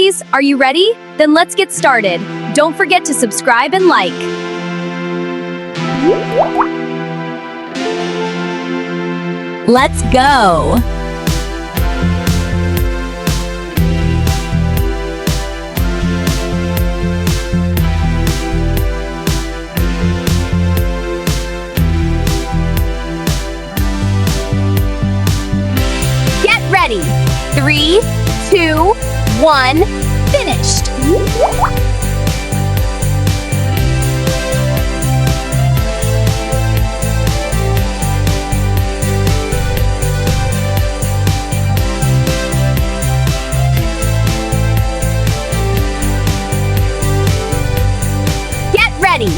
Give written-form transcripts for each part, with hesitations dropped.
Yogis, are you ready? Then let's get started. Don't forget to subscribe and like. Let's go! Get ready! 3, 2, 1, finished! Get ready!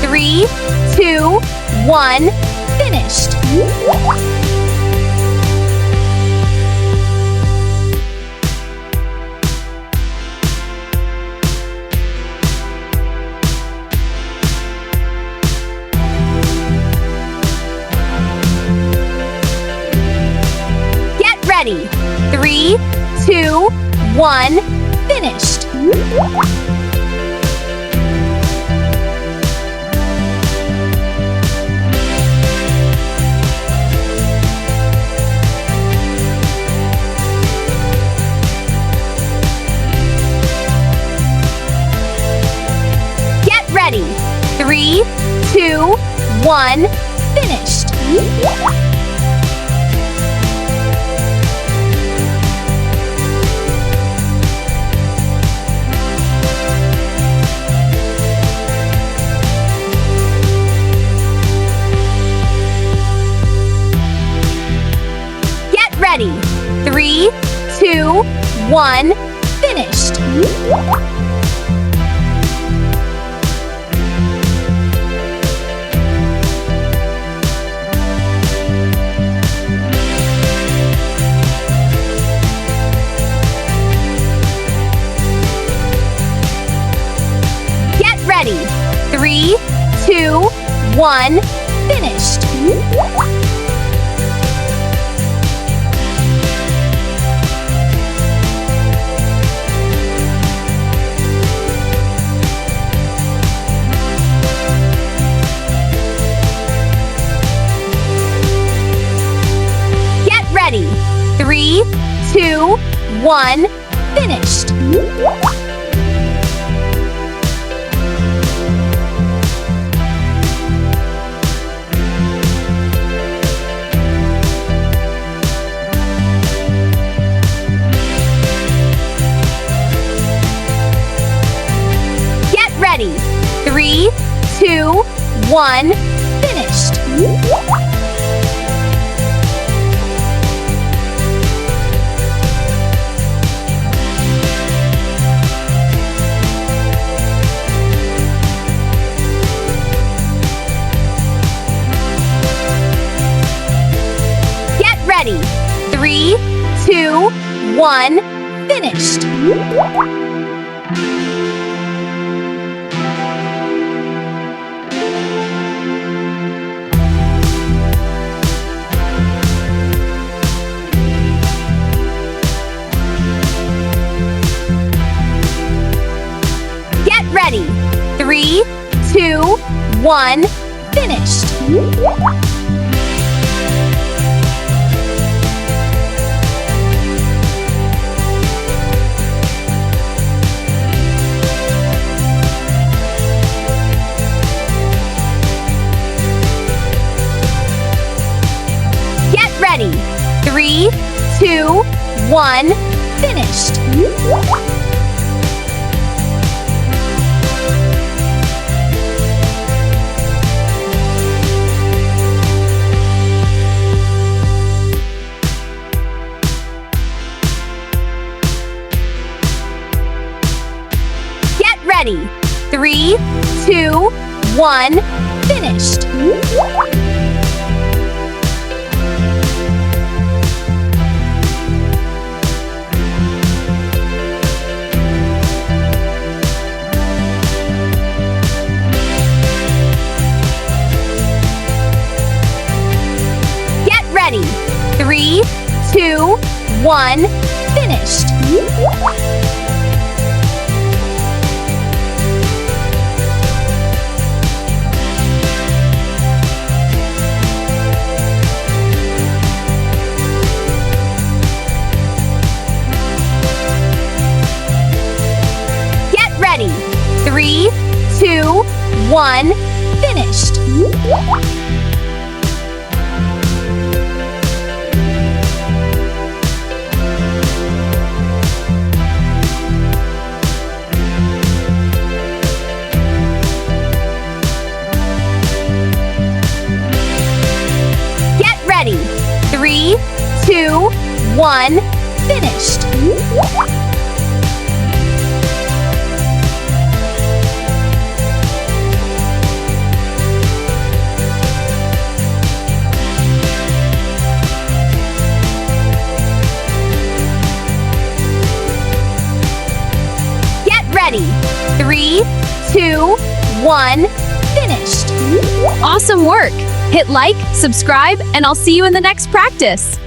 3, 2, 1, finished! Ready. 3, 2, 1, finished. Get ready. 3, 2, 1, finished. Ready. 3, 2, 1, finished. Get ready. 3, 2, 1, finished. Ready. 3, 2, 1, finished. Get ready. 3, 2, 1, finished. Ready. 3, 2, 1, finished. Get ready. 3, 2, 1, finished. Ready. 3, 2, 1, finished. Get ready. 3, 2, 1, finished. Ready. 3, 2, 1, finished. Get ready. 3, 2, 1, finished. Get ready. 3, 2, 1, finished. Awesome work. Hit like, subscribe, and I'll see you in the next practice.